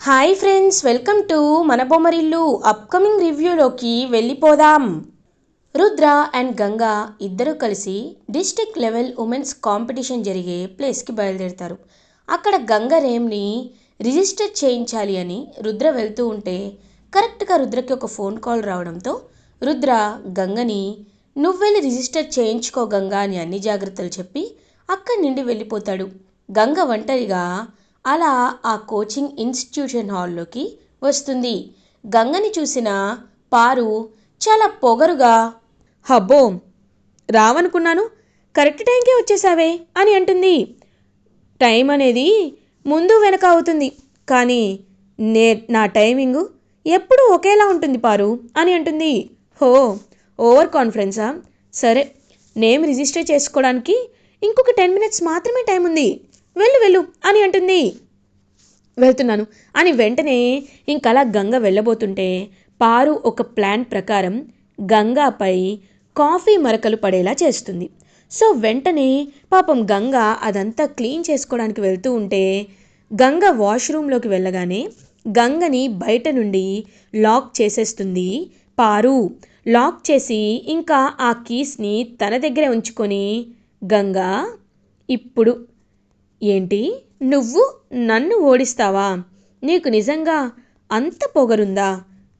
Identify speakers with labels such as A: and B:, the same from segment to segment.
A: Hi friends, welcome to మన Bommarillu. Upcoming రివ్యూలోకి వెళ్ళిపోదాం. Rudra and Ganga ఇద్దరు కలిసి డిస్ట్రిక్ట్ లెవెల్ ఉమెన్స్ కాంపిటీషన్ జరిగే ప్లేస్కి బయలుదేరుతారు. అక్కడ గంగ రేమ్ని రిజిస్టర్ చేయించాలి అని రుద్ర వెళ్తూ ఉంటే కరెక్ట్గా రుద్రకి ఒక ఫోన్ కాల్ రావడంతో రుద్ర గంగని నువ్వెళ్ళి రిజిస్టర్ చేయించుకో గంగా అని అన్ని జాగ్రత్తలు చెప్పి అక్కడి నుండి వెళ్ళిపోతాడు. గంగ ఒంటరిగా అలా ఆ కోచింగ్ ఇన్స్టిట్యూషన్ హాల్లోకి వస్తుంది. గంగని చూసిన పారు చాలా పొగరుగా, హబ్బో రావనుకున్నాను, కరెక్ట్ టైంకే వచ్చేసావే అని అంటుంది. టైం అనేది ముందు వెనక అవుతుంది, కానీ నా టైమింగు ఎప్పుడూ ఒకేలా ఉంటుంది పారు అని అంటుంది. హో, ఓవర్ కాన్ఫిడెన్సా? సరే, నేమ్ రిజిస్టర్ చేసుకోవడానికి ఇంకొక 10 minutes మాత్రమే టైం ఉంది, వెళ్ళు వెళ్ళు అని అంటుంది. వెళ్తున్నాను అని వెంటనే ఇంకలా గంగ వెళ్ళబోతుంటే పారు ఒక ప్లాన్ ప్రకారం గంగాపై కాఫీ మరకలు పడేలా చేస్తుంది. సో వెంటనే పాపం గంగ అదంతా క్లీన్ చేసుకోవడానికి వెళ్తూ ఉంటే గంగ వాష్రూమ్లోకి వెళ్ళగానే గంగని బయట నుండి లాక్ చేసేస్తుంది పారు. లాక్ చేసి ఇంకా ఆ కీస్ని తన దగ్గరే ఉంచుకొని, గంగా ఇప్పుడు ఏంటి, నువ్వు నన్ను ఓడిస్తావా? నీకు నిజంగా అంత పొగరుందా?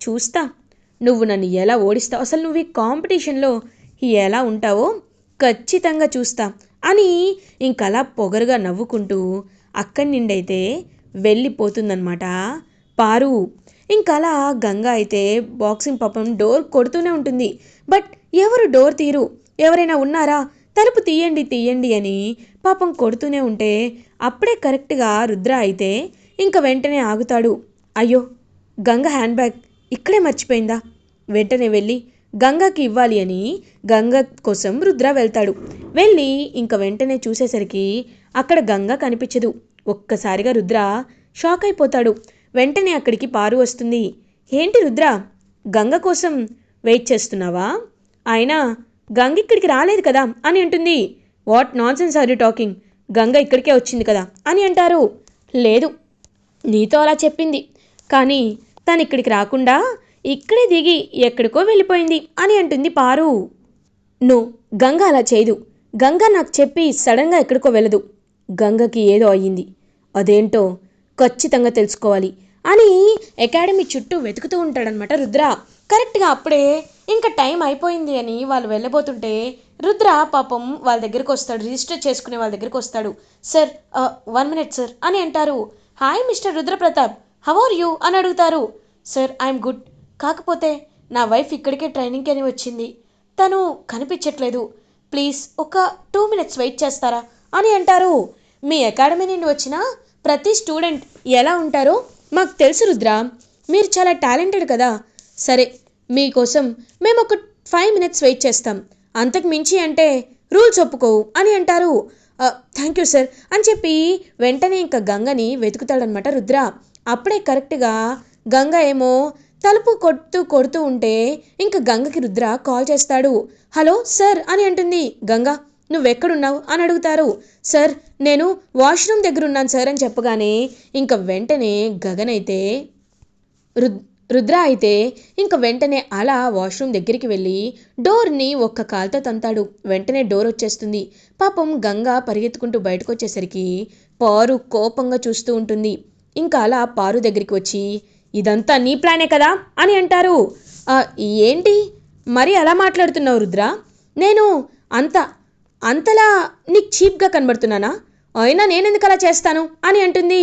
A: చూస్తా నువ్వు నన్ను ఎలా ఓడిస్తావు, అసలు నువ్వు ఈ కాంపిటీషన్లో ఎలా ఉంటావో ఖచ్చితంగా చూస్తా అని ఇంకలా పొగరుగా నవ్వుకుంటూ అక్కడి నుండైతే వెళ్ళిపోతుందన్నమాట పారు. ఇంకలా గంగ అయితే బాక్సింగ్ పాపం డోర్ కొడుతూనే ఉంటుంది. బట్ ఎవరు డోర్ తీరు, ఎవరైనా ఉన్నారా, తలుపు తీయండి తీయండి అని పాపం కొడుతూనే ఉంటే అప్పుడే కరెక్ట్గా రుద్ర అయితే ఇంక వెంటనే ఆగుతాడు. అయ్యో, గంగ హ్యాండ్ బ్యాగ్ ఇక్కడే మర్చిపోయిందా, వెంటనే వెళ్ళి గంగకి ఇవ్వాలి అని గంగ కోసం రుద్ర వెళ్తాడు. వెళ్ళి ఇంక వెంటనే చూసేసరికి అక్కడ గంగ కనిపించదు. ఒక్కసారిగా రుద్ర షాక్ అయిపోతాడు. వెంటనే అక్కడికి పారు వస్తుంది. ఏంటి రుద్ర, గంగ కోసం వెయిట్ చేస్తున్నావా? అయినా గంగ ఇక్కడికి రాలేదు కదా అని అంటుంది. What nonsense are you talking, Ganga ఇక్కడికే వచ్చింది కదా అని అంటారు. లేదు, నీతో అలా చెప్పింది, కానీ తను ఇక్కడికి రాకుండా ఇక్కడే దిగి ఎక్కడికో వెళ్ళిపోయింది అని అంటుంది పారు. నో, గంగ అలా చేయదు. గంగ నాకు చెప్పి సడన్గా ఎక్కడికో వెళ్ళదు. గంగకి ఏదో అయ్యింది, అదేంటో ఖచ్చితంగా తెలుసుకోవాలి అని అకాడమీ చుట్టూ వెతుకుతూ ఉంటాడనమాట రుద్ర. కరెక్ట్గా అప్పుడే ఇంకా టైం అయిపోయింది అని వాళ్ళు వెళ్ళబోతుంటే రుద్ర పాపం వాళ్ళ దగ్గరికి వస్తాడు, రిజిస్టర్ చేసుకునే వాళ్ళ దగ్గరికి వస్తాడు. సార్, 1 minute సార్ అని అంటారు. Hi mister Rudra Pratap, how are you అని అడుగుతారు. సార్, ఐఎమ్ గుడ్, కాకపోతే నా వైఫ్ ఇక్కడికే ట్రైనింగ్కి అని వచ్చింది, తను కనిపించట్లేదు, ప్లీజ్ ఒక 2 minutes వెయిట్ చేస్తారా అని అంటారు. మీ అకాడమీ నుండి వచ్చిన ప్రతి స్టూడెంట్ ఎలా ఉంటారో మాకు తెలుసు రుద్ర, మీరు చాలా టాలెంటెడ్ కదా. సరే, మీకోసం మేము ఒక 5 minutes వెయిట్ చేస్తాం, అంతకు మించి అంటే రూల్స్ ఒప్పుకోవు అని అంటారు. థ్యాంక్ యూ సార్ అని చెప్పి వెంటనే ఇంకా గంగని వెతుకుతాడనమాట రుద్ర. అప్పుడే కరెక్ట్గా గంగ ఏమో తలుపు కొడుతూ కొడుతూ ఉంటే ఇంకా గంగకి రుద్ర కాల్ చేస్తాడు. హలో సార్ అని అంటుంది. గంగ, నువ్వెక్కడున్నావు అని అడుగుతారు. సార్, నేను వాష్రూమ్ దగ్గర ఉన్నాను సార్ అని చెప్పగానే ఇంకా వెంటనే గగన్ అయితే రుద్ర అయితే ఇంక వెంటనే అలా వాష్రూమ్ దగ్గరికి వెళ్ళి డోర్ని ఒక్క కాలుతో తంతాడు. వెంటనే డోర్ వచ్చేస్తుంది. పాపం గంగ పరిగెత్తుకుంటూ బయటకు వచ్చేసరికి పారు కోపంగా చూస్తూ ఉంటుంది. ఇంకా అలా పారు దగ్గరికి వచ్చి, ఇదంతా నీ ప్లానే కదా అని అంటారు. ఏంటి మరి అలా మాట్లాడుతున్నావు రుద్ర, నేను అంతలా నీకు చీప్గా కనబడుతున్నానా? అయినా నేనెందుకు అలా చేస్తాను అని అంటుంది.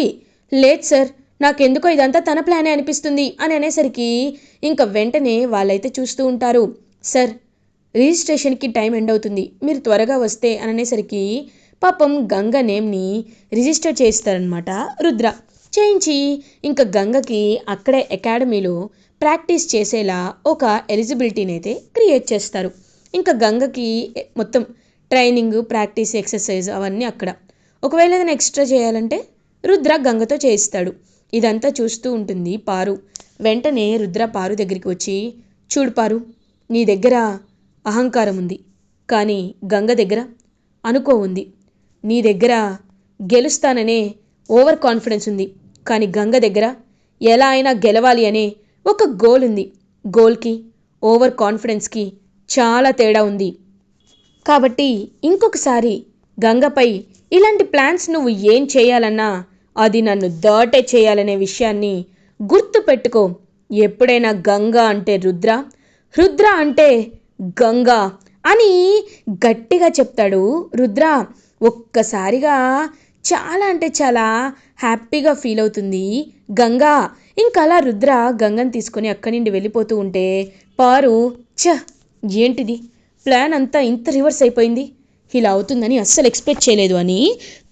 A: లేదు సార్, నాకెందుకో ఇదంతా తన ప్లానే అనిపిస్తుంది అని అనేసరికి ఇంకా వెంటనే వాళ్ళైతే చూస్తూ ఉంటారు. సార్, రిజిస్ట్రేషన్కి టైం ఎండ్ అవుతుంది, మీరు త్వరగా వస్తే అని అనేసరికి పాపం గంగ నేమ్ని రిజిస్టర్ చేస్తారనమాట రుద్ర. చేయించి ఇంకా గంగకి అక్కడే అకాడమీలో ప్రాక్టీస్ చేసేలా ఒక ఎలిజిబిలిటీని అయితే క్రియేట్ చేస్తారు. ఇంకా గంగకి మొత్తం ట్రైనింగ్, ప్రాక్టీస్, ఎక్సర్సైజ్ అవన్నీ అక్కడ. ఒకవేళ ఏదైనా ఎక్స్ట్రా చేయాలంటే రుద్ర గంగతో చేయిస్తాడు. ఇదంతా చూస్తూ ఉంటుంది పారు. వెంటనే రుద్ర పారు దగ్గరికి వచ్చి, చూడు పారు, నీ దగ్గర అహంకారం ఉంది, కానీ గంగ దగ్గర అనుకో ఉంది. నీ దగ్గర గెలుస్తాననే ఓవర్ కాన్ఫిడెన్స్ ఉంది, కానీ గంగ దగ్గర ఎలా అయినా గెలవాలి అనే ఒక గోల్ ఉంది. గోల్కి ఓవర్ కాన్ఫిడెన్స్కి చాలా తేడా ఉంది. కాబట్టి ఇంకొకసారి గంగపై ఇలాంటి ప్లాన్స్ నువ్వు ఏం చేయాలన్నా అది నన్ను దాటే చేయాలనే విషయాన్ని గుర్తు పెట్టుకో. ఎప్పుడైనా గంగ అంటే రుద్ర, రుద్ర అంటే గంగ అని గట్టిగా చెప్తాడు రుద్ర. ఒక్కసారిగా చాలా అంటే చాలా హ్యాపీగా ఫీల్ అవుతుంది గంగ. ఇంకలా రుద్ర గంగని తీసుకొని అక్కడి నుండి వెళ్ళిపోతూ ఉంటే పారు, ఏంటిది ప్లాన్ అంతా ఇంత రివర్స్ అయిపోయింది, ఇలా అవుతుందని అస్సలు ఎక్స్పెక్ట్ చేయలేదు అని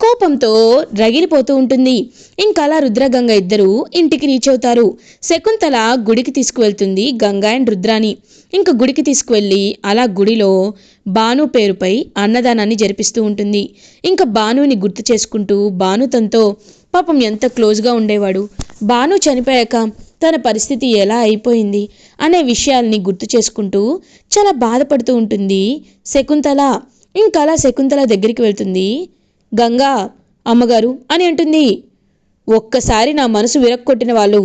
A: కోపంతో రగిలిపోతూ ఉంటుంది. ఇంకలా రుద్రగంగ ఇద్దరు ఇంటికి రీచ్ అవుతారు. శకుంతల గుడికి తీసుకువెళ్తుంది గంగ అండ్ రుద్రాని. ఇంక గుడికి తీసుకువెళ్ళి అలా గుడిలో భాను పేరుపై అన్నదానాన్ని జరిపిస్తూ ఉంటుంది. ఇంకా భానుని గుర్తు చేసుకుంటూ భాను తనతో పాపం ఎంత క్లోజ్గా ఉండేవాడు, భాను చనిపోయాక తన పరిస్థితి ఎలా అయిపోయింది అనే విషయాల్ని గుర్తు చేసుకుంటూ చాలా బాధపడుతూ ఉంటుంది శకుంతల. ఇంకలా శకుంతల దగ్గరికి వెళ్తుంది. గంగా అమ్మగారు అని అంటుంది. ఒక్కసారి నా మనసు విరక్కొట్టిన వాళ్ళు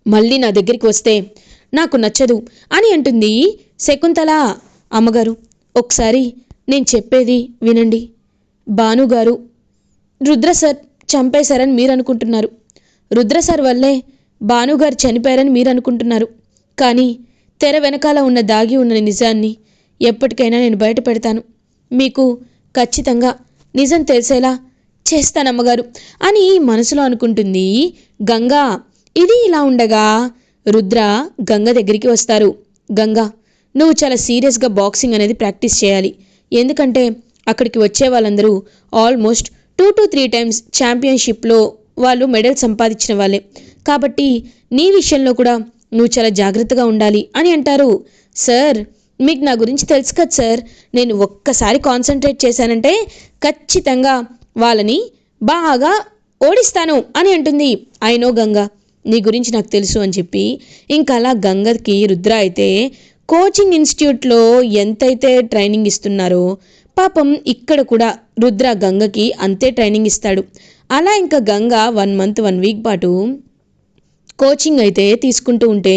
A: మళ్ళీ నా దగ్గరికి వస్తే నాకు నచ్చదు అని అంటుంది శకుంతల. అమ్మగారు ఒకసారి నేను చెప్పేది వినండి. భానుగారు రుద్ర సార్ చంపేశారని మీరు అనుకుంటున్నారు, రుద్ర సార్ వల్లే భానుగారు చనిపోయారని మీరు అనుకుంటున్నారు. కానీ తెర వెనకాల ఉన్న దాగి ఉన్న నిజాన్ని ఎప్పటికైనా నేను బయట పెడతాను, మీకు ఖచ్చితంగా నిజం తెలిసేలా చేస్తానమ్మగారు అని మనసులో అనుకుంటుంది గంగా. ఇది ఇలా ఉండగా రుద్ర గంగ దగ్గరికి వస్తారు. గంగా నువ్వు చాలా సీరియస్గా బాక్సింగ్ అనేది ప్రాక్టీస్ చేయాలి. ఎందుకంటే అక్కడికి వచ్చే వాళ్ళందరూ ఆల్మోస్ట్ 2 to 3 times ఛాంపియన్షిప్లో వాళ్ళు మెడల్ సంపాదించిన వాళ్ళే. కాబట్టి నీ విషయంలో కూడా నువ్వు చాలా జాగ్రత్తగా ఉండాలి అని అంటారు. సార్ మీకు నా గురించి తెలుసు కదా సార్, నేను ఒక్కసారి కాన్సన్ట్రేట్ చేశానంటే ఖచ్చితంగా వాళ్ళని బాగా ఓడిస్తాను అని అంటుంది. అయినో గంగా నీ గురించి నాకు తెలుసు అని చెప్పి ఇంకా అలా గంగకి రుద్ర అయితే కోచింగ్ ఇన్స్టిట్యూట్లో ఎంతైతే ట్రైనింగ్ ఇస్తున్నారో పాపం ఇక్కడ కూడా రుద్ర గంగకి అంతే ట్రైనింగ్ ఇస్తాడు. అలా ఇంకా గంగ 1 month 1 week పాటు కోచింగ్ అయితే తీసుకుంటూ ఉంటే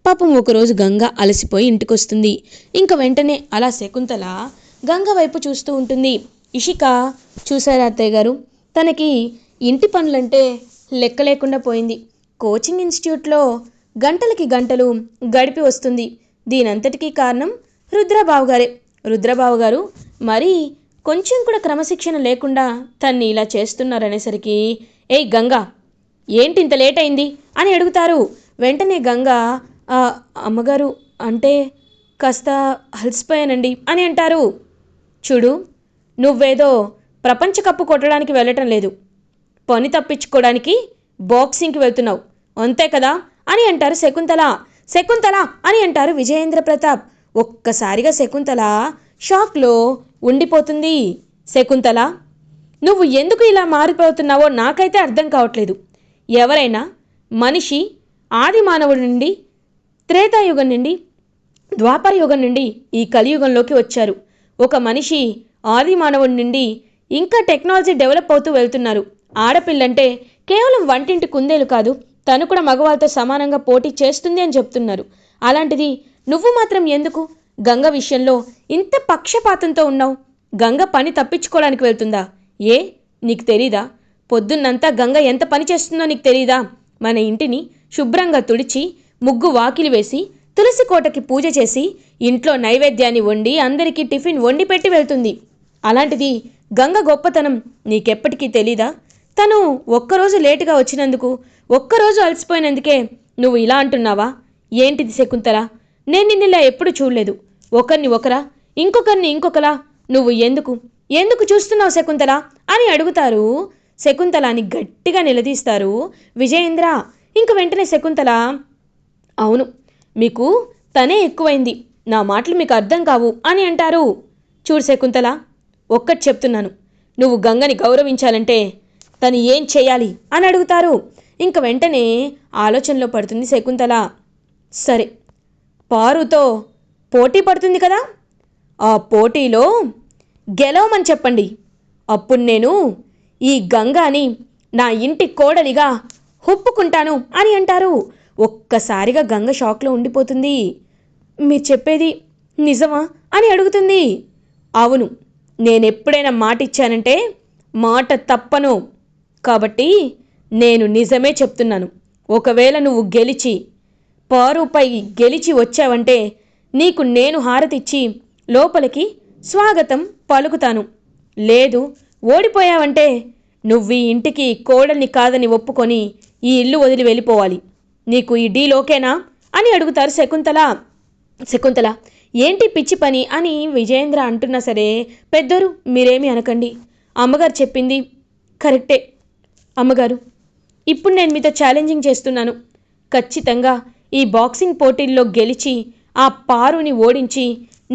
A: పాపం ఒకరోజు గంగ అలసిపోయి ఇంటికి వస్తుంది. ఇంకా వెంటనే అలా శకుంతల గంగ వైపు చూస్తూ ఉంటుంది. ఇషిక చూసారా అత్తయ్య గారు, తనకి ఇంటి పనులంటే లెక్క లేకుండా పోయింది. కోచింగ్ ఇన్స్టిట్యూట్లో గంటలకి గంటలు గడిపి వస్తుంది. దీనంతటికీ కారణం రుద్రబాబు గారే. రుద్రబాబు గారు మరీ కొంచెం కూడా క్రమశిక్షణ లేకుండా తన్ని ఇలా చేస్తున్నారనేసరికి ఏయ్ గంగా ఏంటి ఇంత లేట్ అయింది అని అడుగుతారు. వెంటనే గంగా అమ్మగారు అంటే కాస్త అలసిపోయానండి అని అంటారు. చూడు నువ్వేదో ప్రపంచ కప్పు కొట్టడానికి వెళ్ళటం లేదు, పని తప్పించుకోవడానికి బాక్సింగ్కి వెళ్తున్నావు అంతే కదా అని అంటారు శకుంతల. శకుంతల అని అంటారు విజయేంద్ర ప్రతాప్. ఒక్కసారిగా శకుంతల షాక్లో ఉండిపోతుంది. శకుంతల నువ్వు ఎందుకు ఇలా మారిపోతున్నావో నాకైతే అర్థం కావట్లేదు. ఎవరైనా మనిషి ఆది మానవుడి నుండి త్రేతాయుగం నుండి ద్వాపర యుగం నుండి ఈ కలియుగంలోకి వచ్చారు. ఒక మనిషి ఆది మానవుడి నుండి ఇంకా టెక్నాలజీ డెవలప్ అవుతూ వెళ్తున్నారు. ఆడపిల్లంటే కేవలం వంటింటి కుందేలు కాదు, తను కూడా మగవాళ్ళతో సమానంగా పోటీ చేస్తుంది అని చెప్తున్నారు. అలాంటిది నువ్వు మాత్రం ఎందుకు గంగ విషయంలో ఇంత పక్షపాతంతో ఉన్నావు? గంగ పని తప్పించుకోవడానికి వెళ్తుందా? ఏ నీకు తెలీదా? పొద్దున్నంతా గంగ ఎంత పని చేస్తుందో నీకు తెలీదా? మన ఇంటిని శుభ్రంగా తుడిచి ముగ్గు వాకిలి వేసి తులసి కోటకి పూజ చేసి ఇంట్లో నైవేద్యాన్ని వండి అందరికీ టిఫిన్ వండి పెట్టి వెళ్తుంది. అలాంటిది గంగ గొప్పతనం నీకెప్పటికీ తెలీదా? తను ఒక్కరోజు లేటుగా వచ్చినందుకు, ఒక్కరోజు అలసిపోయినందుకే నువ్వు ఇలా అంటున్నావా? ఏంటిది శకుంతల, నేను నిన్నిలా ఎప్పుడు చూడలేదు. ఒకరిని ఒకరా ఇంకొకరిని ఇంకొకలా నువ్వు ఎందుకు చూస్తున్నావు శకుంతల అని అడుగుతారు. శకుంతలాని గట్టిగా నిలదీస్తారు విజయేంద్ర. ఇంక వెంటనే శకుంతల అవును మీకు తనే ఎక్కువైంది, నా మాటలు మీకు అర్థం కావు అని అంటారు. చూడు శకుంతల ఒక్కటి చెప్తున్నాను, నువ్వు గంగని గౌరవించాలంటే తను ఏం చేయాలి అని అడుగుతారు. ఇంక వెంటనే ఆలోచనలో పడుతుంది శకుంతల. సరే పారుతో పోటీ పడుతుంది కదా, ఆ పోటీలో గెలవమని చెప్పండి. అప్పుడు నేను ఈ గంగాని నా ఇంటి కోడలిగా ఒప్పుకుంటాను అని అంటారు. ఒక్కసారిగా గంగ షాక్లో ఉండిపోతుంది. మీరు చెప్పేది నిజమా అని అడుగుతుంది. అవును, నేనెప్పుడైనా మాట ఇచ్చానంటే మాట తప్పను. కాబట్టి నేను నిజమే చెప్తున్నాను. ఒకవేళ నువ్వు పారుపై గెలిచి వచ్చావంటే నీకు నేను హారతిచ్చి లోపలికి స్వాగతం పలుకుతాను. లేదు, ఓడిపోయావంటే నువ్వు ఈ ఇంటికి కోడల్ని కాదని ఒప్పుకొని ఈ ఇల్లు వదిలి వెళ్ళిపోవాలి. నీకు ఈ డీల్ ఓకేనా అని అడుగుతారు శకుంతల ఏంటి పిచ్చి పని అని విజయేంద్ర అంటున్నా సరే, పెద్దోరు మీరేమీ అనకండి, అమ్మగారు చెప్పింది కరెక్టే. అమ్మగారు, ఇప్పుడు నేను మీతో ఛాలెంజింగ్ చేస్తున్నాను. ఖచ్చితంగా ఈ బాక్సింగ్ పోటీల్లో గెలిచి ఆ పారుని ఓడించి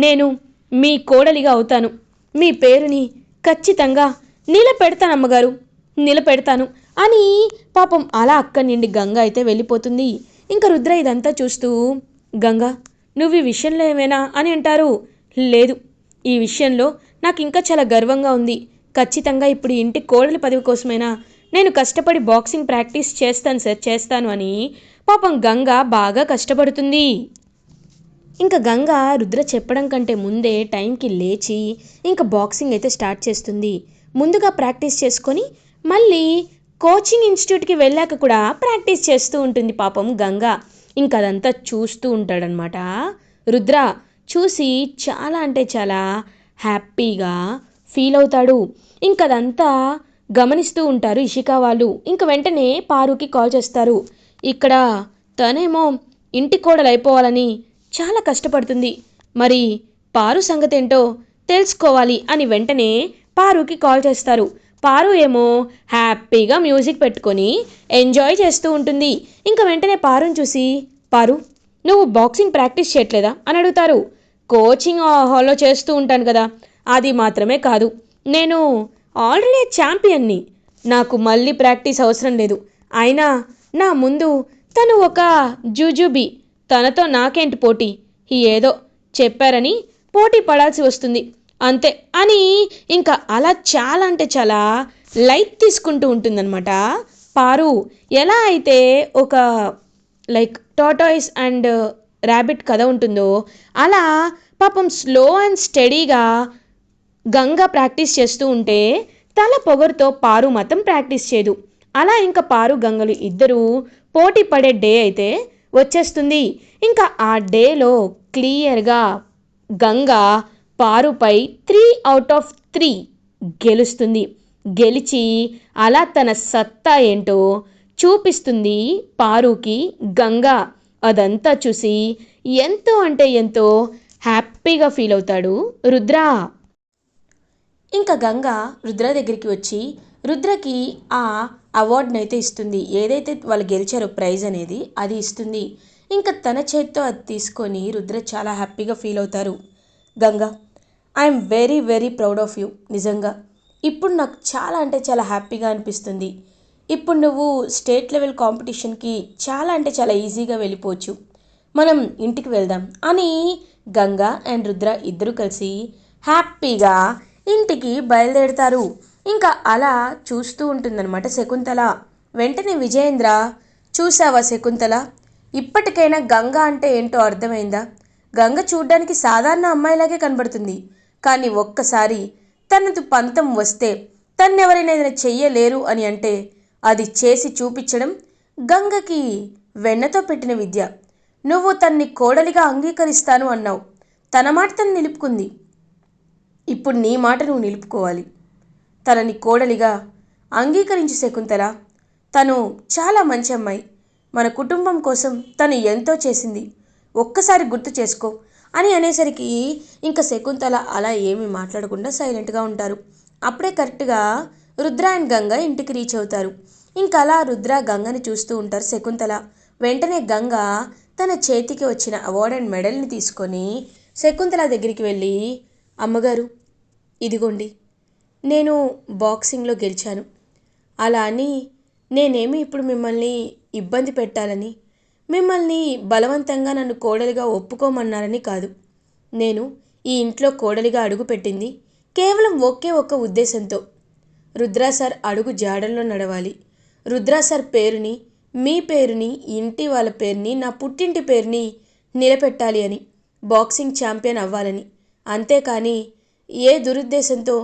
A: నేను మీ కోడలిగా అవుతాను. మీ పేరుని ఖచ్చితంగా నిలబెడతానమ్మగారు, నిలబెడతాను అని పాపం అలా అక్కడి నుండి గంగ అయితే వెళ్ళిపోతుంది. ఇంకా రుద్ర ఇదంతా చూస్తూ, గంగ నువ్వు ఈ విషయంలో ఏమైనా అని అంటారు. లేదు, ఈ విషయంలో నాకు ఇంకా చాలా గర్వంగా ఉంది. ఖచ్చితంగా ఇప్పుడు ఇంటి కోడలి పదవి కోసమైనా నేను కష్టపడి బాక్సింగ్ ప్రాక్టీస్ చేస్తాను సార్, చేస్తాను అని పాపం గంగ బాగా కష్టపడుతుంది. ఇంకా గంగ రుద్ర చెప్పడం కంటే ముందే టైంకి లేచి ఇంకా బాక్సింగ్ అయితే స్టార్ట్ చేస్తుంది. ముందుగా ప్రాక్టీస్ చేసుకొని మళ్ళీ కోచింగ్ ఇన్స్టిట్యూట్కి వెళ్ళాక కూడా ప్రాక్టీస్ చేస్తూ ఉంటుంది పాపం గంగ. ఇంకా అదంతా చూస్తూ ఉంటాడనమాట రుద్ర. చూసి చాలా అంటే చాలా హ్యాపీగా ఫీల్ అవుతాడు. ఇంకదంతా గమనిస్తూ ఉంటారు ఇషికా వాళ్ళు. ఇంక వెంటనే పారుకి కాల్ చేస్తారు. ఇక్కడ తనేమో ఇంటి కోడలు అయిపోవాలని చాలా కష్టపడుతుంది, మరి పారు సంగతేంటో తెలుసుకోవాలి అని వెంటనే పారుకి కాల్ చేస్తారు. పారు ఏమో హ్యాపీగా మ్యూజిక్ పెట్టుకొని ఎంజాయ్ చేస్తూ ఉంటుంది. ఇంకా వెంటనే పారుని చూసి, పారు నువ్వు బాక్సింగ్ ప్రాక్టీస్ చేయట్లేదా అని అడుగుతారు. కోచింగ్ హాల్లో చేస్తూ ఉంటాను కదా, అది మాత్రమే కాదు, నేను ఆల్రెడీ ఛాంపియన్ని, నాకు మళ్ళీ ప్రాక్టీస్ అవసరం లేదు. అయినా నా ముందు తను ఒక జూజుబీ, తనతో నాకేంటి పోటీ, ఏదో చెప్పారని పోటీ పడాల్సి వస్తుంది అంతే అని ఇంకా అలా చాలా అంటే చాలా లైట్ తీసుకుంటూ ఉంటుందన్నమాట పారు. ఎలా అయితే ఒక లైక్ టాటాయిస్ అండ్ ర్యాబిట్ కథ ఉంటుందో అలా పాపం స్లో అండ్ స్టడీగా గంగ ప్రాక్టీస్ చేస్తూ ఉంటే తల పొగరుతో పారు మాత్రం ప్రాక్టీస్ చేయదు. అలా ఇంకా పారు గంగలు ఇద్దరూ పోటీ పడే డే అయితే వచ్చేస్తుంది. ఇంకా ఆ డేలో క్లియర్గా గంగ పారుపై 3/3 గెలుస్తుంది. గెలిచి అలా తన సత్తా ఏంటో చూపిస్తుంది పారుకి గంగ. అదంతా చూసి ఎంతో అంటే ఎంతో హ్యాపీగా ఫీల్ అవుతాడు రుద్ర. ఇంకా గంగ రుద్ర దగ్గరికి వచ్చి రుద్రకి ఆ అవార్డుని అయితే ఇస్తుంది. ఏదైతే వాళ్ళు గెలిచారో ప్రైజ్ అనేది అది ఇస్తుంది. ఇంకా తన చేత్తో అది తీసుకొని రుద్ర చాలా హ్యాపీగా ఫీల్ అవుతారు. Ganga, I'm very very proud of you. నిజంగా ఇప్పుడు నాకు చాలా అంటే చాలా హ్యాపీగా అనిపిస్తుంది. ఇప్పుడు నువ్వు స్టేట్ లెవెల్ కాంపిటీషన్కి చాలా అంటే చాలా ఈజీగా వెళ్ళిపోవచ్చు. మనం ఇంటికి వెళ్దాం అని గంగా అండ్ రుద్ర ఇద్దరు కలిసి హ్యాపీగా ఇంటికి బయలుదేరుతారు. ఇంకా అలా చూస్తూ ఉంటుందన్నమాట శకుంతల. వెంటనే విజయేంద్ర, చూసావా శకుంతల, ఇప్పటికైనా గంగ అంటే ఏంటో అర్థమైందా? గంగ చూడ్డానికి సాధారణ అమ్మాయిలాగే కనబడుతుంది, కానీ ఒక్కసారి తనది పంతం వస్తే తన్నెవరైనా ఏదైనా చెయ్యలేరు అని అంటే అది చేసి చూపించడం గంగకి వెన్నతో పెట్టిన విద్య. నువ్వు తన్ని కోడలిగా అంగీకరిస్తాను అన్నావు, తన మాట తను నిలుపుకుంది. ఇప్పుడు నీ మాట నువ్వు నిలుపుకోవాలి. తనని కోడలిగా అంగీకరించి శకుంతల. తను చాలా మంచి అమ్మాయి, మన కుటుంబం కోసం తను ఎంతో చేసింది, ఒక్కసారి గుర్తు చేసుకో అని అనేసరికి ఇంకా శకుంతల అలా ఏమీ మాట్లాడకుండా సైలెంట్గా ఉంటారు. అప్పుడే కరెక్ట్గా రుద్ర అండ్ గంగ ఇంటికి రీచ్ అవుతారు. ఇంకా అలా రుద్ర గంగని చూస్తూ ఉంటారు శకుంతల. వెంటనే గంగ తన చేతికి వచ్చిన అవార్డ్ అండ్ మెడల్ని తీసుకొని శకుంతల దగ్గరికి వెళ్ళి, అమ్మగారు ఇదిగోండి, నేను బాక్సింగ్లో గెలిచాను. అలా అని నేనేమి ఇప్పుడు మిమ్మల్ని ఇబ్బంది పెట్టాలని, మిమ్మల్ని బలవంతంగా నన్ను కోడలిగా ఒప్పుకోమన్నారని కాదు. నేను ఈ ఇంట్లో కోడలిగా అడుగుపెట్టింది కేవలం ఒకే ఒక్క ఉద్దేశంతో, రుద్రా సార్ అడుగు జాడల్లో నడవాలి, రుద్రా సార్ పేరుని మీ పేరుని, ఇంటి వాళ్ళ పేరుని, నా పుట్టింటి పేరుని నిలబెట్టాలి అని, బాక్సింగ్ ఛాంపియన్ అవ్వాలని. అంతేకాని ఏ దురుద్దేశంతో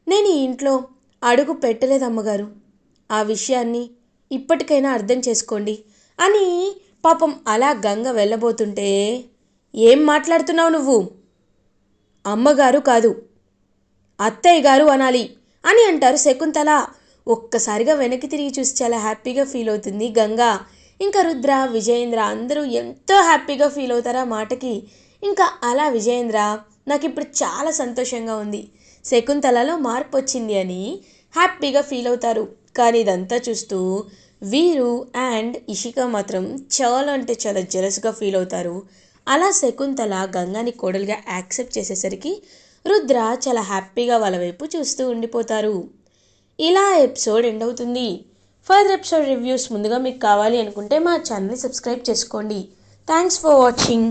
A: నేను ఈ ఇంట్లో అడుగు పెట్టలేదు అమ్మగారు. ఆ విషయాన్ని ఇప్పటికైనా అర్థం చేసుకోండి అని పాపం అలా గంగ వెళ్ళబోతుంటే, ఏం మాట్లాడుతున్నావు నువ్వు? అమ్మగారు కాదు, అత్తయ్య గారు అనాలి అని అంటారు శకుంతల. ఒక్కసారిగా వెనక్కి తిరిగి చూసి చాలా హ్యాపీగా ఫీల్ అవుతుంది గంగ. ఇంకా రుద్ర, విజయేంద్ర అందరూ ఎంతో హ్యాపీగా ఫీల్ అవుతారు ఆ మాటకి. ఇంకా అలా విజయేంద్ర, నాకు ఇప్పుడు చాలా సంతోషంగా ఉంది, శకుంతలలో మార్పు వచ్చింది అని హ్యాపీగా ఫీల్ అవుతారు. కానీ ఇదంతా చూస్తూ వీరు అండ్ ఇషిక మాత్రం చాలా అంటే చాలా జెలస్గా ఫీల్ అవుతారు. అలా శకుంతల గంగాని కోడలుగా యాక్సెప్ట్ చేసేసరికి రుద్ర చాలా హ్యాపీగా వాళ్ళ వైపు చూస్తూ ఉండిపోతారు. ఇలా ఎపిసోడ్ ఎండ్ అవుతుంది. ఫర్దర్ ఎపిసోడ్ రివ్యూస్ ముందుగా మీకు కావాలి అనుకుంటే మా ఛానల్ని సబ్స్క్రైబ్ చేసుకోండి. Thanks for watching.